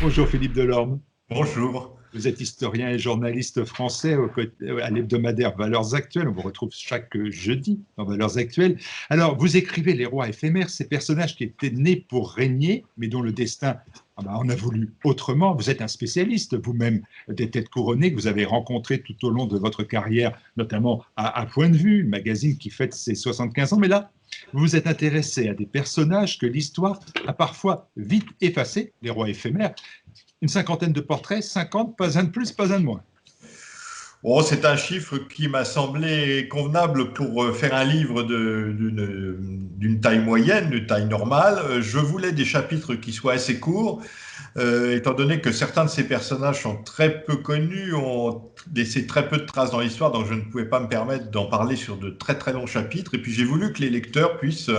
Bonjour Philippe Delorme. Bonjour. Vous êtes historien et journaliste français à l'hebdomadaire Valeurs Actuelles. On vous retrouve chaque jeudi dans Valeurs Actuelles. Alors, vous écrivez les rois éphémères, ces personnages qui étaient nés pour régner, mais dont le destin on a voulu autrement. Vous êtes un spécialiste vous-même des têtes couronnées que vous avez rencontrées tout au long de votre carrière, notamment à Point de Vue, le magazine qui fête ses 75 ans. Mais là, vous vous êtes intéressé à des personnages que l'histoire a parfois vite effacés, les rois éphémères. Une cinquantaine de portraits, 50, pas un de plus, pas un de moins. Oh, c'est un chiffre qui m'a semblé convenable pour faire un livre d'une taille moyenne, d'une taille normale. Je voulais des chapitres qui soient assez courts, étant donné que certains de ces personnages sont très peu connus, ont laissé très peu de traces dans l'histoire, donc je ne pouvais pas me permettre d'en parler sur de très très longs chapitres. Et puis j'ai voulu que les lecteurs puissent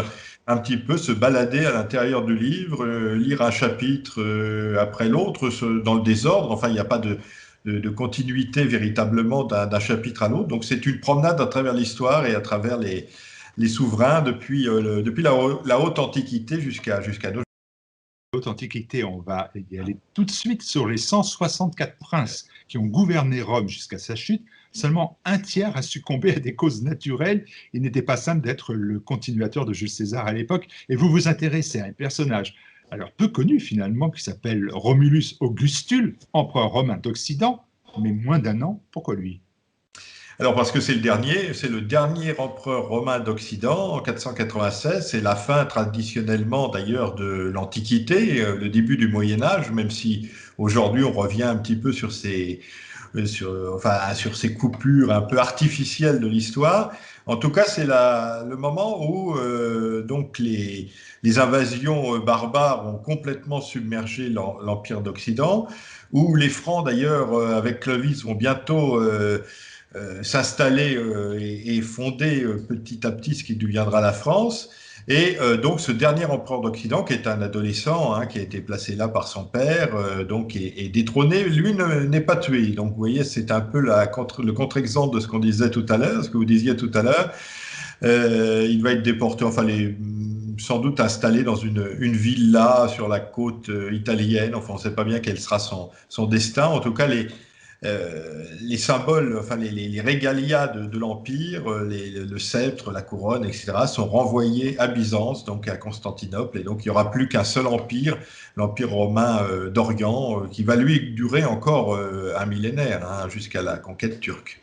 un petit peu se balader à l'intérieur du livre, lire un chapitre après l'autre, dans le désordre. Enfin, il n'y a pas de continuité véritablement d'un chapitre à l'autre. Donc c'est une promenade à travers l'histoire et à travers les souverains depuis la haute antiquité jusqu'à nos Haute Antiquité, on va y aller tout de suite sur les 164 princes qui ont gouverné Rome jusqu'à sa chute. Seulement un tiers a succombé à des causes naturelles. Il n'était pas simple d'être le continuateur de Jules César à l'époque. Et vous vous intéressez à un personnage alors peu connu finalement qui s'appelle Romulus Augustule, empereur romain d'Occident, mais moins d'un an. Pourquoi lui? Alors parce que c'est le dernier empereur romain d'Occident en 496, c'est la fin traditionnellement d'ailleurs de l'Antiquité, le début du Moyen Âge, même si aujourd'hui on revient un petit peu sur sur ces coupures un peu artificielles de l'histoire. En tout cas, c'est le moment où donc les invasions barbares ont complètement submergé l'Empire d'Occident, où les Francs d'ailleurs avec Clovis vont bientôt s'installer et fonder petit à petit ce qui deviendra la France. Et donc ce dernier empereur d'Occident, qui est un adolescent, hein, qui a été placé là par son père, donc est détrôné, lui n'est pas tué. Donc vous voyez, c'est un peu le contre-exemple de ce qu'on disait tout à l'heure, ce que vous disiez tout à l'heure. Il va être déporté, sans doute installé dans une villa sur la côte italienne. Enfin, on ne sait pas bien quel sera son destin. En tout cas, les symboles, enfin les régalias de l'Empire, le sceptre, la couronne, etc., sont renvoyés à Byzance, donc à Constantinople, et donc il n'y aura plus qu'un seul empire, l'Empire romain d'Orient, qui va lui durer encore un millénaire, hein, jusqu'à la conquête turque.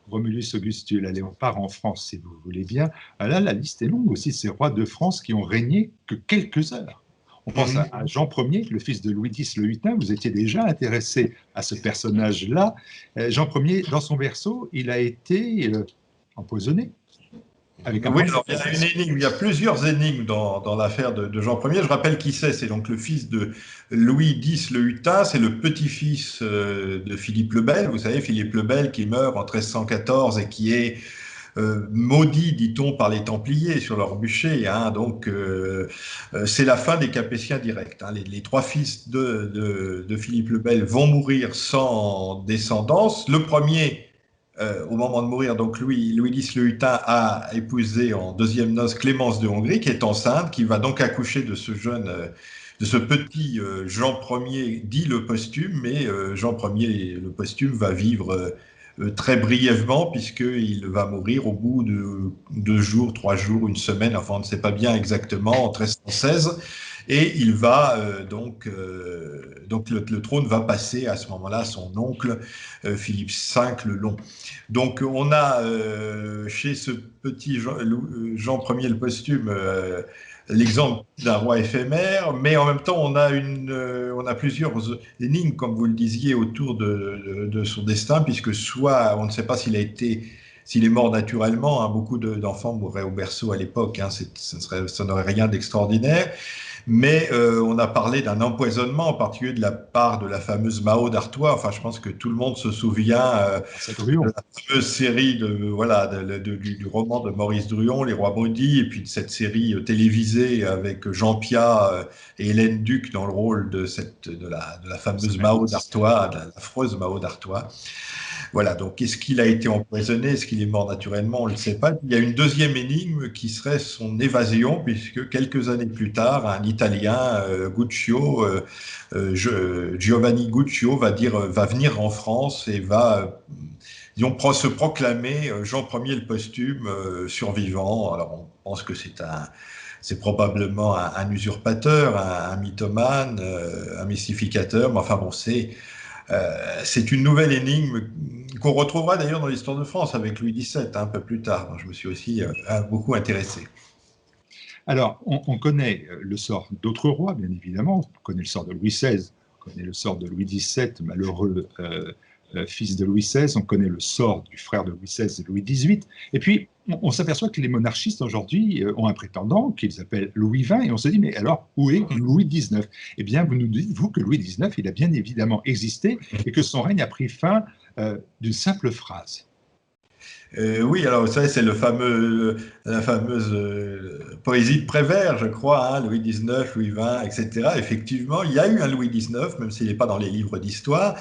Romulus Augustule. Allez, on part en France, si vous voulez bien. Là, la liste est longue aussi, ces rois de France qui ont régné que quelques heures. On pense à Jean Ier, le fils de Louis X le Huitain. Vous étiez déjà intéressé à ce personnage-là. Jean Ier, dans son berceau, il a été empoisonné avec un Oui, point de alors il y a une énigme, il y a plusieurs énigmes dans l'affaire de Jean Ier. Je rappelle qui c'est donc le fils de Louis X le Hutin, c'est le petit-fils de Philippe le Bel. Vous savez, Philippe le Bel qui meurt en 1314 et qui est maudit, dit-on, par les Templiers sur leur bûcher. Hein. Donc c'est la fin des Capétiens directs. Hein. Les trois fils de Philippe le Bel vont mourir sans descendance. Le premier au moment de mourir, donc Louis X le Hutin a épousé en deuxième noces Clémence de Hongrie, qui est enceinte, qui va donc accoucher de ce jeune, de ce petit Jean Ier, dit le posthume, mais Jean Ier, le posthume, va vivre très brièvement, puisqu'il va mourir au bout de 2 jours, 3 jours, une semaine, enfin on ne sait pas bien exactement, en 1316. Et il va donc le trône va passer à ce moment-là à son oncle Philippe V le Long. Donc on a chez ce petit Jean Ier le posthume l'exemple d'un roi éphémère, mais en même temps on a plusieurs énigmes, comme vous le disiez, autour de son destin, puisque soit on ne sait pas s'il est mort naturellement, hein, beaucoup d'enfants mourraient au berceau à l'époque, hein, ça n'aurait rien d'extraordinaire. Mais on a parlé d'un empoisonnement, en particulier de la part de la fameuse Mao d'Artois. Enfin, je pense que tout le monde se souvient de la fameuse série du roman de Maurice Druon, Les Rois Maudits, et puis de cette série télévisée avec Jean Piat et Hélène Duc dans le rôle de la fameuse Mao d'Artois, de l'affreuse Mao d'Artois. Voilà, donc est-ce qu'il a été empoisonné, est-ce qu'il est mort naturellement, on ne le sait pas. Il y a une deuxième énigme qui serait son évasion, puisque quelques années plus tard, un Italien, Guccio, Giovanni Guccio, va venir en France et va, disons, se proclamer Jean Ier le posthume survivant. Alors on pense que c'est probablement un usurpateur, un mythomane, un mystificateur, mais enfin bon, c'est une nouvelle énigme qu'on retrouvera d'ailleurs dans l'histoire de France avec Louis XVII, un peu plus tard. Donc je me suis aussi beaucoup intéressé. Alors, on connaît le sort d'autres rois, bien évidemment. On connaît le sort de Louis XVI, on connaît le sort de Louis XVII, malheureux fils de Louis XVI, on connaît le sort du frère de Louis XVI, Louis XVIII. Et puis, on s'aperçoit que les monarchistes aujourd'hui ont un prétendant qu'ils appellent Louis XX, et on se dit, mais alors, où est Louis XIX? Eh bien, vous nous dites, vous, que Louis XIX, il a bien évidemment existé, et que son règne a pris fin d'une simple phrase. Oui, alors vous savez, c'est la fameuse poésie de Prévert, je crois, hein, Louis XIX, Louis XX, etc. Effectivement, il y a eu un Louis XIX, même s'il n'est pas dans les livres d'histoire.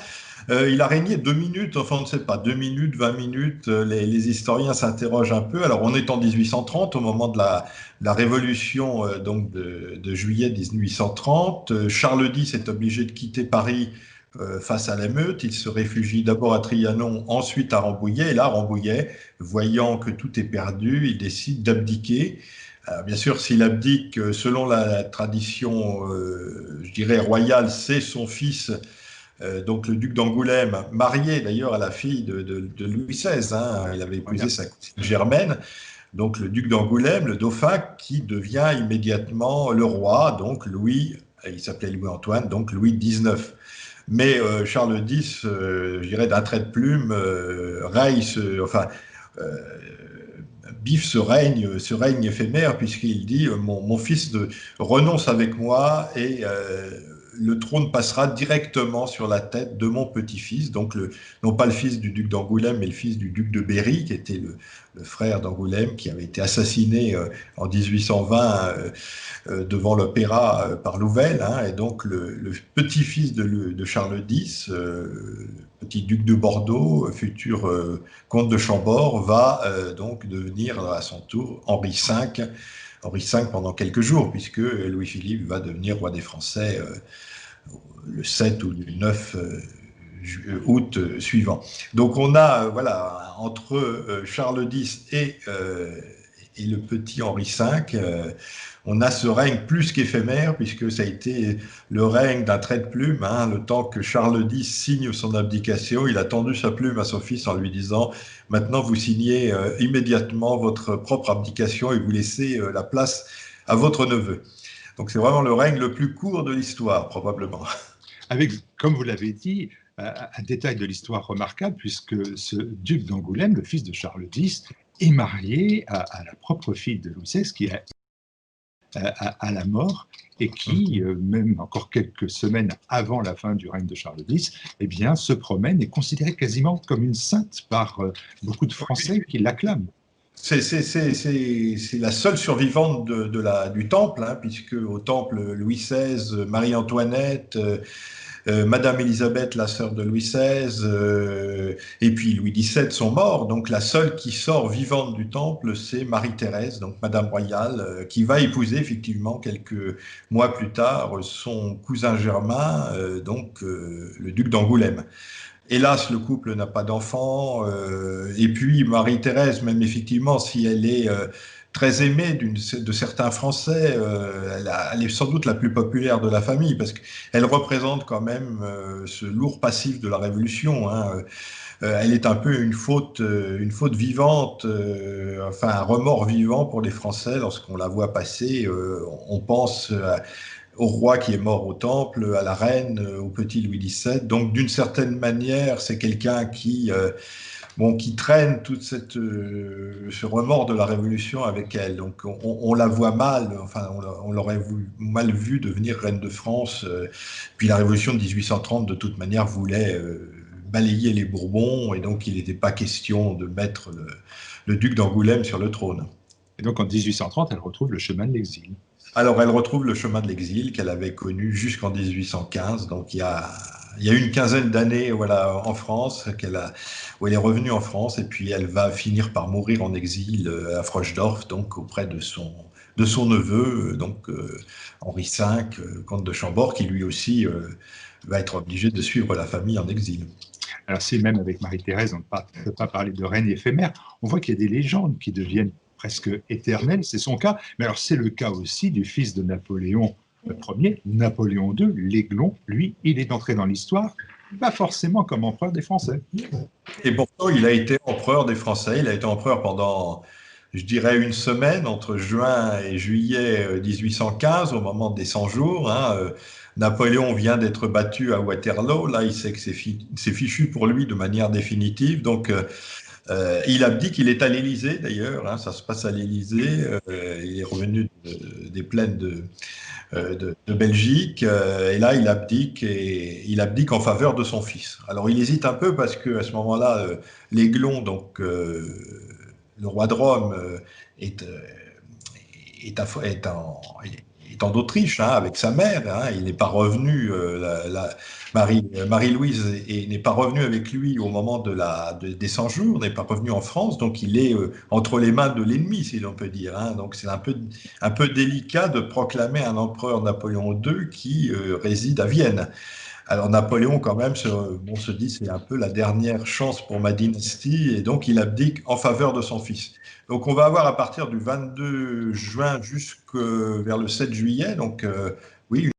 Il a régné 2 minutes, enfin on ne sait pas, 2 minutes, 20 minutes, les historiens s'interrogent un peu. Alors on est en 1830, au moment de la révolution donc de juillet 1830. Charles X est obligé de quitter Paris face à l'émeute. Il se réfugie d'abord à Trianon, ensuite à Rambouillet. Et là, Rambouillet, voyant que tout est perdu, il décide d'abdiquer. Bien sûr, s'il abdique, selon la tradition, je dirais, royale, c'est son fils, donc le duc d'Angoulême, marié d'ailleurs à la fille de Louis XVI. Hein, il avait épousé sa cousine Germaine. Donc le duc d'Angoulême, le dauphin, qui devient immédiatement le roi, donc Louis, il s'appelait Louis-Antoine, donc Louis XIX. Mais Charles X, je dirais d'un trait de plume, biffe ce règne éphémère, puisqu'il dit mon fils renonce avec moi et le trône passera directement sur la tête de mon petit-fils, donc non pas le fils du duc d'Angoulême, mais le fils du duc de Berry, qui était le frère d'Angoulême, qui avait été assassiné en 1820 devant l'opéra par Louvel, hein, et donc le petit-fils de Charles X, petit duc de Bordeaux, futur comte de Chambord, va donc devenir à son tour Henri V. Henri V pendant quelques jours, puisque Louis-Philippe va devenir roi des Français le 7 ou le 9 août suivant. Donc on a, voilà, entre Charles X et le petit Henri V, on a ce règne plus qu'éphémère, puisque ça a été le règne d'un trait de plume. Hein, le temps que Charles X signe son abdication, il a tendu sa plume à son fils en lui disant « Maintenant, vous signez immédiatement votre propre abdication et vous laissez la place à votre neveu ». Donc c'est vraiment le règne le plus court de l'histoire, probablement. Avec, comme vous l'avez dit, un détail de l'histoire remarquable, puisque ce duc d'Angoulême, le fils de Charles X, est marié à la propre fille de Louis XVI, qui est à la mort, et qui, même encore quelques semaines avant la fin du règne de Charles X, eh bien, se promène et est considérée quasiment comme une sainte par beaucoup de Français qui l'acclament. C'est la seule survivante du temple, hein, puisque au temple, Louis XVI, Marie-Antoinette, Madame Élisabeth, la sœur de Louis XVI, et puis Louis XVII sont morts. Donc la seule qui sort vivante du temple, c'est Marie-Thérèse, donc Madame Royale, qui va épouser effectivement quelques mois plus tard son cousin germain, le duc d'Angoulême. Hélas, le couple n'a pas d'enfant. Et puis Marie-Thérèse, même effectivement, si elle est très aimée de certains Français, elle est sans doute la plus populaire de la famille, parce qu'elle représente quand même ce lourd passif de la Révolution. Hein. Elle est un peu une faute vivante, enfin un remords vivant pour les Français. Lorsqu'on la voit passer, on pense au roi qui est mort au temple, à la reine, au petit Louis XVII. Donc, d'une certaine manière, c'est quelqu'un qui traîne tout ce remords de la Révolution avec elle. Donc, on la voit mal, enfin, on l'aurait mal vu devenir reine de France. Puis la Révolution de 1830, de toute manière, voulait balayer les Bourbons, et donc il n'était pas question de mettre le duc d'Angoulême sur le trône. Et donc, en 1830, elle retrouve le chemin de l'exil. Alors, elle retrouve le chemin de l'exil qu'elle avait connu jusqu'en 1815, donc il y a il y a eu une quinzaine d'années, voilà, en France, où elle est revenue en France, et puis elle va finir par mourir en exil à Frochdorf, donc auprès de son neveu, donc Henri V, comte de Chambord, qui lui aussi va être obligé de suivre la famille en exil. Alors, si même avec Marie-Thérèse, on ne peut pas parler de règne éphémère, on voit qu'il y a des légendes qui deviennent presque éternelles, c'est son cas. Mais alors, c'est le cas aussi du fils de Napoléon Ier, Napoléon II, l'Aiglon. Lui, il est entré dans l'histoire, pas forcément comme empereur des Français. Et pourtant, il a été empereur des Français. Il a été empereur pendant, je dirais, une semaine, entre juin et juillet 1815, au moment des 100 jours. Hein. Napoléon vient d'être battu à Waterloo. Là, il sait que c'est fichu pour lui de manière définitive. Donc, il abdique. Il est à l'Élysée, d'ailleurs. Hein, ça se passe à l'Élysée. Il est revenu des plaines de Belgique, et là il abdique en faveur de son fils. Alors il hésite un peu parce que à ce moment-là, l'Aiglon, donc le roi de Rome, est, est en Autriche, hein, avec sa mère. Hein. Il n'est pas revenu, Marie-Louise n'est pas revenue avec lui au moment des 100 jours, n'est pas revenu en France, donc il est entre les mains de l'ennemi, si l'on peut dire. Hein. Donc c'est un peu délicat de proclamer un empereur Napoléon II qui réside à Vienne. Alors Napoléon, quand même, on se dit c'est un peu la dernière chance pour ma dynastie, et donc il abdique en faveur de son fils. Donc on va avoir à partir du 22 juin jusqu'à le 7 juillet, donc oui,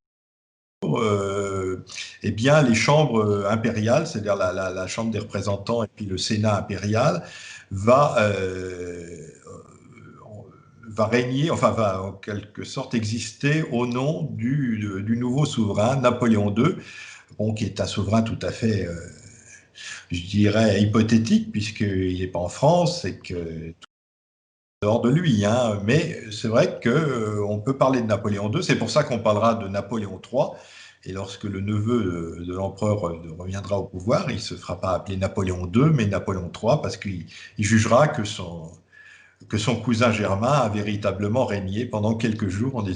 eh bien les chambres impériales, c'est-à-dire la Chambre des représentants et puis le Sénat impérial, va, va régner, enfin va en quelque sorte exister au nom du nouveau souverain, Napoléon II, bon, qui est un souverain tout à fait, je dirais, hypothétique, puisqu'il n'est pas en France et que tout est hors de lui. Hein. Mais c'est vrai qu'on peut parler de Napoléon II, c'est pour ça qu'on parlera de Napoléon III. Et lorsque le neveu de l'empereur reviendra au pouvoir, il ne se fera pas appeler Napoléon II, mais Napoléon III, parce qu'il jugera que son cousin Germain a véritablement régné pendant quelques jours en des...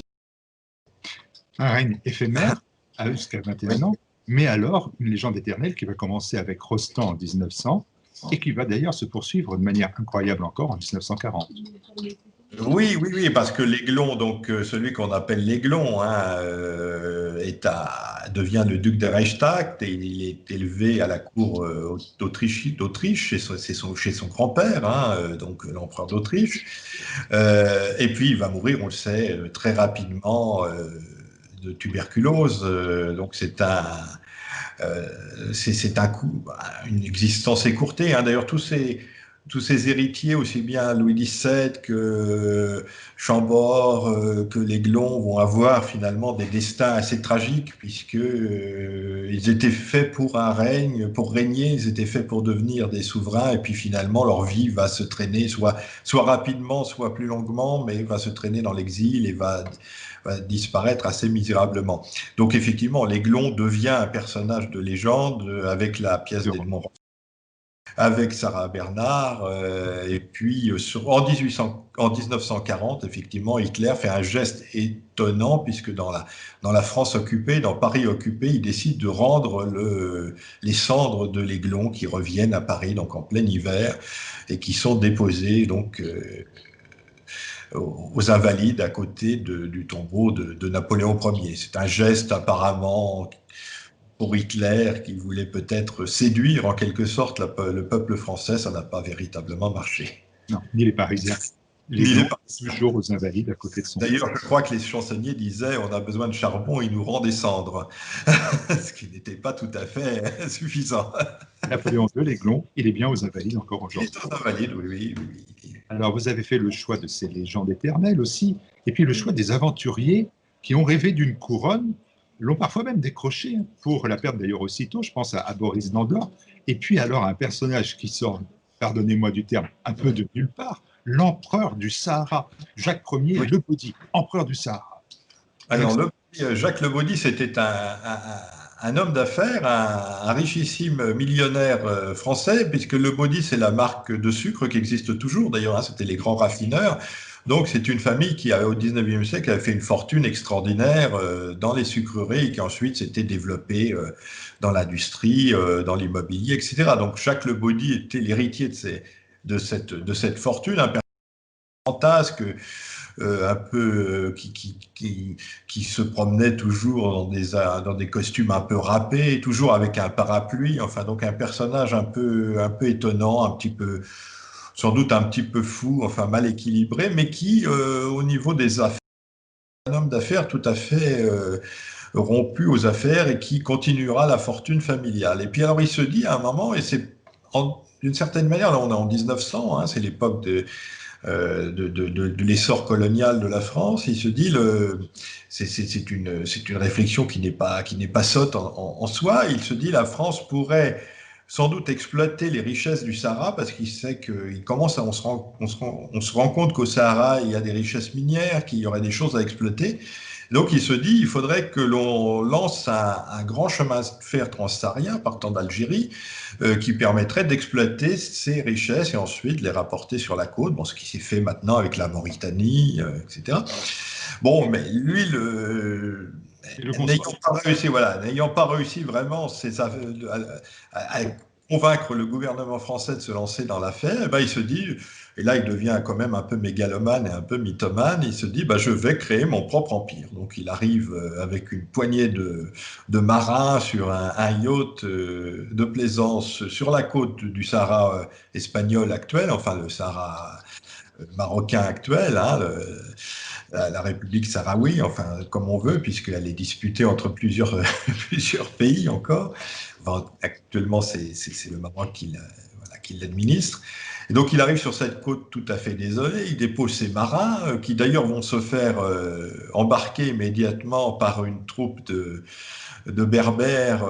Un règne éphémère, jusqu'à Oui. 21 ans, mais alors une légende éternelle qui va commencer avec Rostand en 1900 et qui va d'ailleurs se poursuivre de manière incroyable encore en 1940. Oui, oui, oui, parce que l'Aiglon, donc celui qu'on appelle l'Aiglon, hein, devient le duc de Reichstadt et il est élevé à la cour d'Autriche chez son grand-père, hein, donc l'empereur d'Autriche. Et puis il va mourir, on le sait, très rapidement de tuberculose. Donc c'est un coup, une existence écourtée. Hein. D'ailleurs, tous ces héritiers, aussi bien Louis XVII que Chambord, que l'Aiglon, vont avoir finalement des destins assez tragiques, puisque ils étaient faits pour un règne, pour régner, ils étaient faits pour devenir des souverains, et puis finalement leur vie va se traîner, soit rapidement, soit plus longuement, mais va se traîner dans l'exil et va disparaître assez misérablement. Donc effectivement, l'Aiglon devient un personnage de légende avec la pièce d'Edmond, avec Sarah Bernard, et puis en 1940, effectivement, Hitler fait un geste étonnant, puisque dans la France occupée, dans Paris occupé, il décide de rendre les cendres de l'Aiglon qui reviennent à Paris, donc en plein hiver, et qui sont déposées donc aux Invalides à côté du tombeau de Napoléon Ier. C'est un geste apparemment pour Hitler qui voulait peut-être séduire en quelque sorte le peuple français. Ça n'a pas véritablement marché. Non, ni les Parisiens. Les Blancs, toujours aux Invalides à côté de son. D'ailleurs, je crois que les chansonniers disaient on a besoin de charbon, il nous rend des cendres. Ce qui n'était pas tout à fait suffisant. Napoléon II, l'Aiglon, il est bien aux Invalides encore aujourd'hui. Il est aux Invalides, oui, oui. Alors, vous avez fait le choix de ces légendes éternelles aussi, et puis le choix des aventuriers qui ont rêvé d'une couronne, l'ont parfois même décroché, pour la perdre d'ailleurs aussitôt. Je pense à Boris d'Andorre, et puis alors un personnage qui sort, pardonnez-moi du terme, un peu de nulle part, l'empereur du Sahara, Jacques Ier, oui. Le Baudy, empereur du Sahara. Alors, Jacques Le Baudy, c'était un homme d'affaires, un richissime millionnaire français, puisque Le Baudy, c'est la marque de sucre qui existe toujours. D'ailleurs, hein, c'était les grands raffineurs. Donc c'est une famille qui, au 19e siècle, avait fait une fortune extraordinaire dans les sucreries et qui ensuite s'était développée dans l'industrie, dans l'immobilier, etc. Donc Jacques Le Baudy était l'héritier de cette fortune, un personnage fantasque, un peu qui se promenait toujours dans des costumes un peu râpés, toujours avec un parapluie, enfin donc un personnage un peu étonnant, un petit peu, sans doute un petit peu fou, enfin mal équilibré, mais qui, au niveau des affaires, un homme d'affaires tout à fait rompu aux affaires et qui continuera la fortune familiale. Et puis alors il se dit à un moment, et c'est d'une certaine manière, là on est en 1900, hein, c'est l'époque de l'essor colonial de la France, il se dit c'est une réflexion qui n'est pas sotte en soi. Il se dit la France pourrait sans doute exploiter les richesses du Sahara parce qu'il sait qu'il commence à, on se rend compte qu'au Sahara il y a des richesses minières, qu'il y aurait des choses à exploiter. Donc il se dit, il faudrait que l'on lance un grand chemin de fer transsaharien partant d'Algérie qui permettrait d'exploiter ces richesses et ensuite les rapporter sur la côte, bon, ce qui s'est fait maintenant avec la Mauritanie, etc. Bon, mais lui, n'ayant pas réussi, voilà, n'ayant pas réussi vraiment à convaincre le gouvernement français de se lancer dans l'affaire, eh ben, il se dit, et là il devient quand même un peu mégalomane et un peu mythomane, il se dit bah, je vais créer mon propre empire. Donc il arrive avec une poignée de marins sur un yacht de plaisance sur la côte du Sahara espagnol actuel, enfin le Sahara marocain actuel, hein, la République sahraoui, enfin comme on veut, puisqu'elle est disputée entre plusieurs pays encore. Enfin, actuellement, c'est le Maroc qui l'administre. Et donc il arrive sur cette côte tout à fait désolée, il dépose ses marins, qui d'ailleurs vont se faire embarquer immédiatement par une troupe de berbères,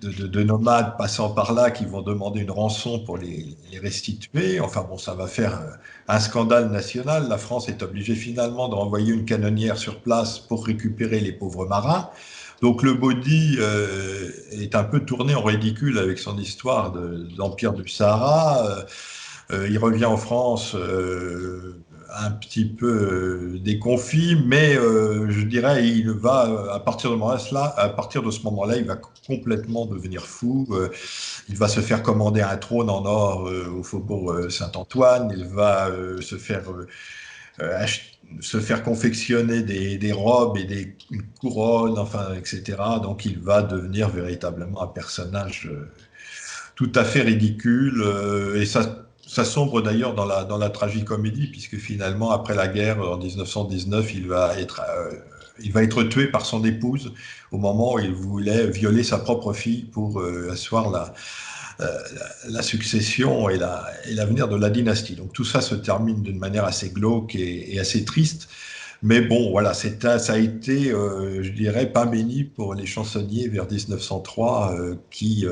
de nomades passant par là qui vont demander une rançon pour les restituer. Enfin bon, ça va faire un scandale national. La France est obligée finalement de renvoyer une canonnière sur place pour récupérer les pauvres marins. Donc le Baudy est un peu tourné en ridicule avec son histoire d'Empire du Sahara. Il revient en France un petit peu déconfit, mais je dirais il va à partir de ce moment-là, il va complètement devenir fou. Il va se faire commander un trône en or au faubourg Saint-Antoine. Il va se faire confectionner des robes et une couronne, enfin, etc. Donc il va devenir véritablement un personnage tout à fait ridicule. Et ça sombre d'ailleurs dans la tragicomédie, puisque finalement, après la guerre, en 1919, il va être tué par son épouse au moment où il voulait violer sa propre fille pour asseoir la succession et l'avenir de la dynastie. Donc tout ça se termine d'une manière assez glauque et assez triste. Mais bon, voilà, ça a été, je dirais, pas béni pour les chansonniers vers 1903 qui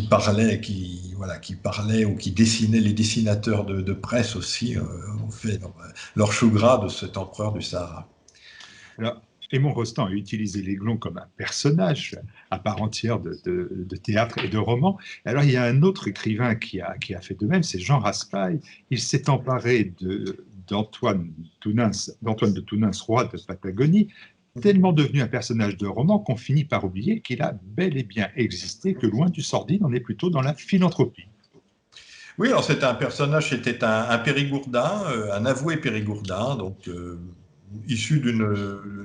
parlaient ou qui dessinaient, les dessinateurs de presse aussi, ont fait leur chou gras de cet empereur du Sahara. Alors, Aymon Rostand a utilisé l'Aiglon comme un personnage à part entière de théâtre et de roman. Alors, il y a un autre écrivain qui a fait de même, c'est Jean Raspail. Il s'est emparé d'Antoine de Tounens, roi de Patagonie, tellement devenu un personnage de roman qu'on finit par oublier qu'il a bel et bien existé, que loin du sordide, on est plutôt dans la philanthropie. Oui, alors c'était un personnage, c'était un périgourdin, un avoué périgourdin, donc issu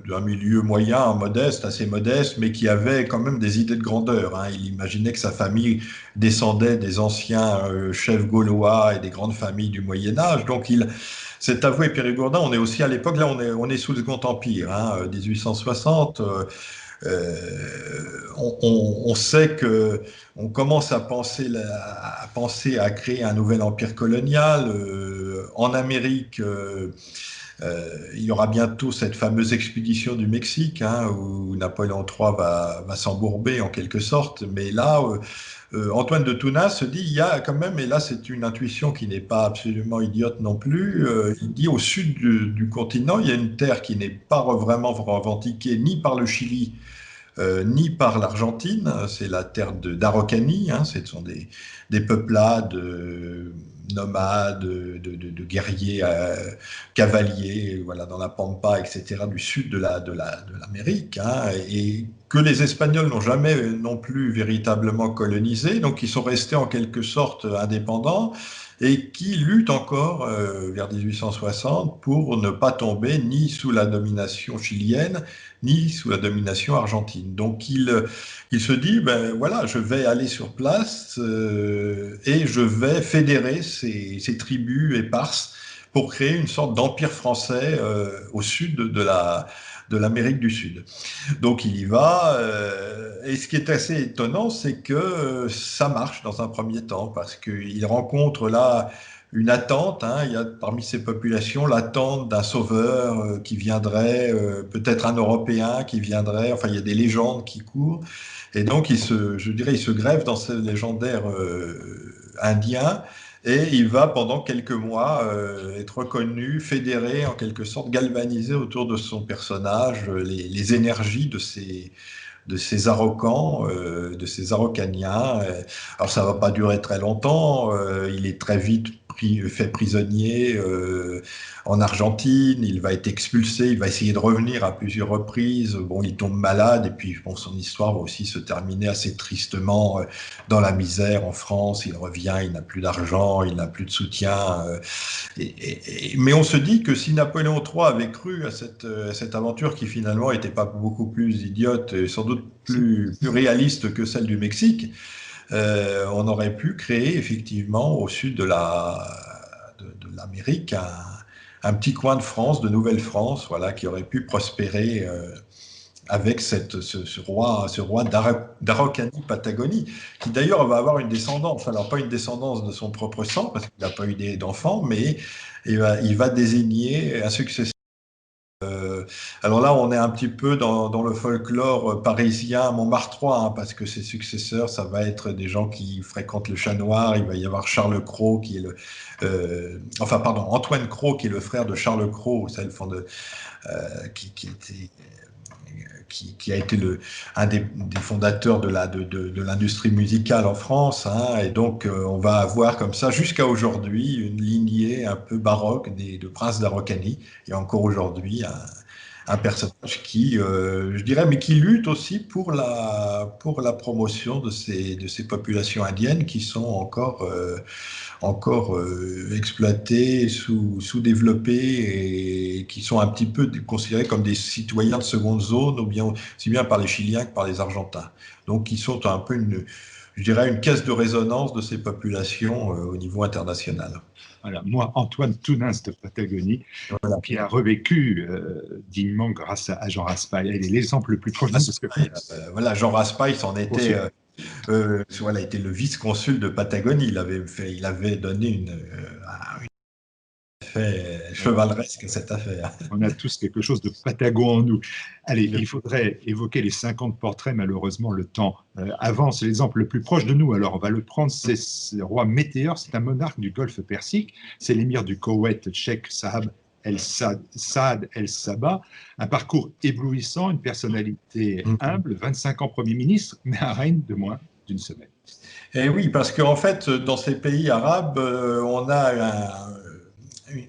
d'un milieu moyen, modeste, assez modeste, mais qui avait quand même des idées de grandeur. Hein. Il imaginait que sa famille descendait des anciens chefs gaulois et des grandes familles du Moyen Âge. Donc cet avoué périgourdin, on est aussi à l'époque, là on est sous le Second Empire, hein, 1860. On sait que on commence à penser à créer un nouvel empire colonial en Amérique. Il y aura bientôt cette fameuse expédition du Mexique, hein, où Napoléon III va s'embourber en quelque sorte. Mais là, Antoine de Tounas se dit, il y a quand même, et là c'est une intuition qui n'est pas absolument idiote non plus, il dit au sud du continent, il y a une terre qui n'est pas vraiment revendiquée ni par le Chili, ni par l'Argentine, c'est la terre d'Araucanie, hein, ce sont des peuplades nomades, de guerriers cavaliers, voilà, dans la Pampa, etc., du sud de l'Amérique, hein, et que les Espagnols n'ont jamais non plus véritablement colonisé, donc ils sont restés en quelque sorte indépendants et qui luttent encore vers 1860 pour ne pas tomber ni sous la domination chilienne, ni sous la domination argentine. Donc il se dit, ben voilà, je vais aller sur place et je vais fédérer ces tribus éparses pour créer une sorte d'empire français au sud de l'Amérique du Sud. Donc il y va, et ce qui est assez étonnant, c'est que ça marche dans un premier temps, parce qu'il rencontre là une attente, hein, il y a parmi ces populations l'attente d'un sauveur qui viendrait, peut-être un Européen qui viendrait, enfin il y a des légendes qui courent, et donc je dirais, il se greffe dans ce légendaire indien, et il va pendant quelques mois être reconnu, fédéré, en quelque sorte galvanisé autour de son personnage, les énergies de ces Araucans, de ces Araucaniens. Alors ça va pas durer très longtemps, il est très vite fait prisonnier en Argentine, il va être expulsé, il va essayer de revenir à plusieurs reprises, bon, il tombe malade, et puis bon, son histoire va aussi se terminer assez tristement dans la misère en France, il revient, il n'a plus d'argent, il n'a plus de soutien, mais on se dit que si Napoléon III avait cru à cette aventure qui finalement n'était pas beaucoup plus idiote et sans doute plus réaliste que celle du Mexique, on aurait pu créer effectivement au sud de l'Amérique un petit coin de France, de Nouvelle-France, voilà, qui aurait pu prospérer avec ce roi d'Araucanie-Patagonie, qui d'ailleurs va avoir une descendance, alors pas une descendance de son propre sang, parce qu'il n'a pas eu d'enfant, mais il va désigner un successeur. Alors là, on est un petit peu dans le folklore parisien montmartrois, hein, parce que ses successeurs, ça va être des gens qui fréquentent le Chat Noir. Il va y avoir Charles Cros, qui est enfin, pardon, Antoine Cros, qui est le frère de Charles Cros, vous savez, qui a été un des fondateurs de l'industrie musicale en France, hein, et donc on va avoir comme ça jusqu'à aujourd'hui une lignée un peu baroque de princes d'Araucanie, et encore aujourd'hui un personnage qui, je dirais, mais qui lutte aussi pour la promotion de ces populations indiennes qui sont encore exploités, sous-développés, et qui sont un petit peu considérés comme des citoyens de seconde zone, ou bien aussi bien par les Chiliens que par les Argentins. Donc, ils sont un peu je dirais, une caisse de résonance de ces populations au niveau international. Voilà, moi, Antoine Tounens de Patagonie, Voilà. qui a revécu dignement grâce à Jean Raspail. Il est l'exemple le plus proche de ce que... Voilà, Jean Raspail s'en était... voilà, était le vice-consul de Patagonie. Il avait donné une fait chevaleresque à cette affaire. On a tous quelque chose de patagon en nous. Allez, il faudrait évoquer les 50 portraits. Malheureusement, le temps avance. L'exemple le plus proche de nous, alors on va le prendre, c'est ce roi Météor. C'est un monarque du Golfe Persique. C'est l'émir du Koweït, Cheikh Saad El Sabah. Un parcours éblouissant, une personnalité humble, 25 ans Premier ministre, mais un règne de moins d'une semaine. Et oui, parce qu'en fait, dans ces pays arabes, on a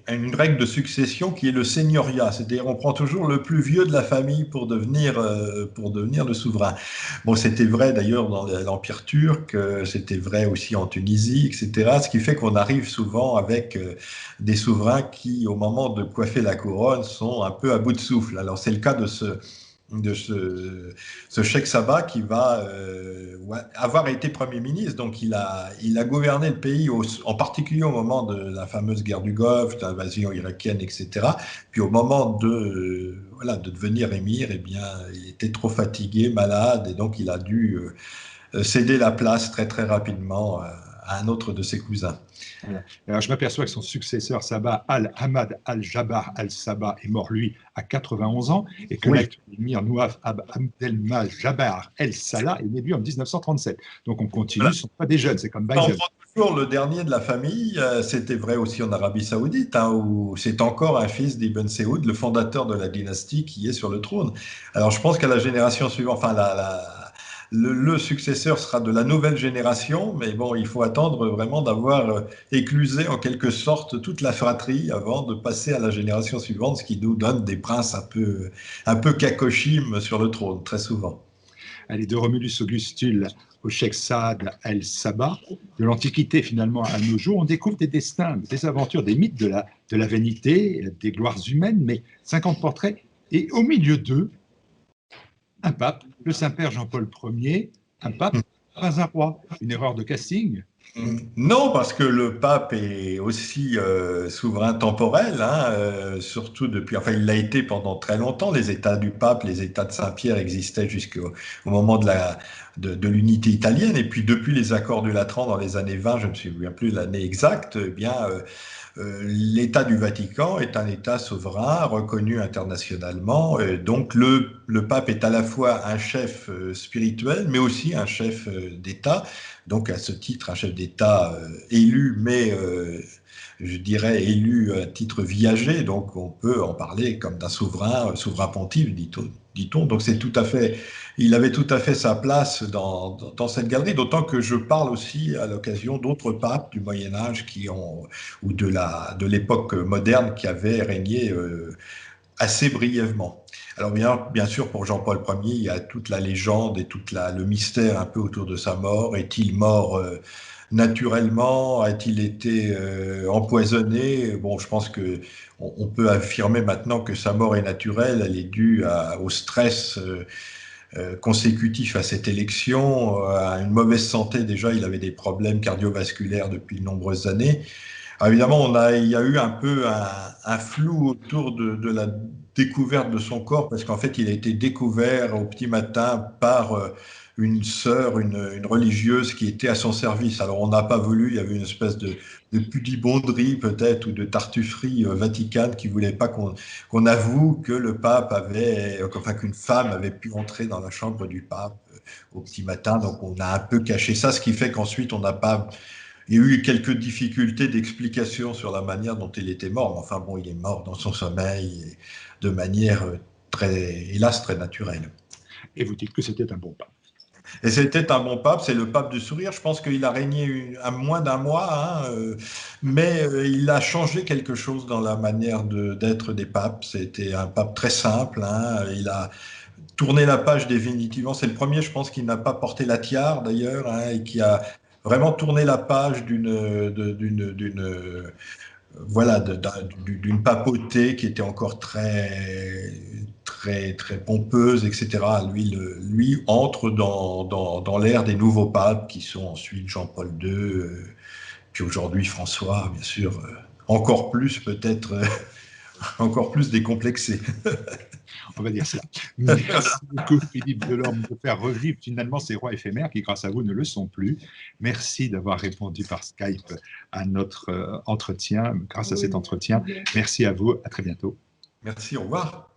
une règle de succession qui est le seignoria, c'est-à-dire on prend toujours le plus vieux de la famille pour devenir le souverain. Bon, c'était vrai d'ailleurs dans l'Empire turc, c'était vrai aussi en Tunisie, etc. Ce qui fait qu'on arrive souvent avec des souverains qui, au moment de coiffer la couronne, sont un peu à bout de souffle. Alors c'est le cas de ce Cheikh Sabah qui va avoir été Premier ministre. Donc il a gouverné le pays, en particulier au moment de la fameuse guerre du Golfe, de l'invasion irakienne, etc. Puis au moment de devenir émir, eh bien, il était trop fatigué, malade, et donc il a dû céder la place très très rapidement à un autre de ses cousins. Voilà. Alors, je m'aperçois que son successeur, Sabah al-Hamad al-Jabbar al-Sabah, est mort, lui, à 91 ans, et que Oui. l'actuel émir Nouaf Abdelmal Jabbar el-Salah est né, lui, en 1937. Donc, on continue, ce ne sont pas des jeunes, c'est comme On Biden. prend toujours le dernier de la famille. C'était vrai aussi en Arabie Saoudite, hein, où c'est encore un fils d'Ibn Saoud, le fondateur de la dynastie, qui est sur le trône. Alors je pense qu'à la génération suivante, enfin le successeur sera de la nouvelle génération, mais bon, il faut attendre vraiment d'avoir éclusé en quelque sorte toute la fratrie avant de passer à la génération suivante, ce qui nous donne des princes un peu cacochimes sur le trône, très souvent. Allez, de Romulus Augustule au Cheikh Saad el-Sabah, de l'Antiquité finalement à nos jours, on découvre des destins, des aventures, des mythes de la vanité, des gloires humaines, mais 50 portraits, et au milieu d'eux, un pape, le Saint-Père Jean-Paul Ier, un pape, pas un roi. Une erreur de casting. Non, parce que le pape est aussi souverain temporel, hein, surtout depuis, enfin il l'a été pendant très longtemps. Les États du pape, les États de Saint-Pierre existaient jusqu'au moment de l'unité italienne. Et puis depuis les accords du Latran dans les années 20, je ne me souviens plus de l'année exacte, eh bien l'État du Vatican est un État souverain reconnu internationalement. Donc le pape est à la fois un chef spirituel, mais aussi un chef d'État. Donc à ce titre, un chef d'État élu, mais je dirais élu à titre viager. Donc on peut en parler comme d'un souverain pontife, dit-on. Donc c'est tout à fait, il avait tout à fait sa place dans cette galerie, d'autant que je parle aussi à l'occasion d'autres papes du Moyen Âge ou de l'époque moderne qui avaient régné assez brièvement. Alors bien sûr, pour Jean-Paul Ier, il y a toute la légende et le mystère un peu autour de sa mort. Est-il mort naturellement? A-t-il été empoisonné? Bon, je pense que on peut affirmer maintenant que sa mort est naturelle. Elle est due au stress consécutif à cette élection, à une mauvaise santé. Déjà, il avait des problèmes cardiovasculaires depuis de nombreuses années. Alors évidemment, il y a eu un peu un flou autour de la découverte de son corps, parce qu'en fait, il a été découvert au petit matin par une sœur, une religieuse qui était à son service. Alors on n'a pas voulu, il y avait une espèce de pudibonderie peut-être, ou de tartufferie vaticane qui voulait pas qu'on avoue que le pape enfin qu'une femme avait pu entrer dans la chambre du pape au petit matin. Donc on a un peu caché ça, ce qui fait qu'ensuite on n'a pas il y a eu quelques difficultés d'explication sur la manière dont il était mort. Mais enfin bon, il est mort dans son sommeil et de manière hélas, très naturelle. Et vous dites que c'était un bon pape. Et c'était un bon pape, c'est le pape du sourire. Je pense qu'il a régné à moins d'un mois, hein, mais il a changé quelque chose dans la manière d'être des papes. C'était un pape très simple, hein, il a tourné la page définitivement. C'est le premier, je pense, qui n'a pas porté la tiare d'ailleurs, hein, et qui a vraiment tourné la page voilà, d'une papauté qui était encore très, très, très pompeuse, etc. Lui entre dans l'ère des nouveaux papes qui sont ensuite Jean-Paul II, puis aujourd'hui François, bien sûr, encore plus peut-être, encore plus décomplexé. On va dire cela. Merci beaucoup, Philippe Delorme, de faire revivre finalement ces rois éphémères qui, grâce à vous, ne le sont plus. Merci d'avoir répondu par Skype à notre entretien, grâce à cet entretien. Merci à vous. À très bientôt. Merci, au revoir.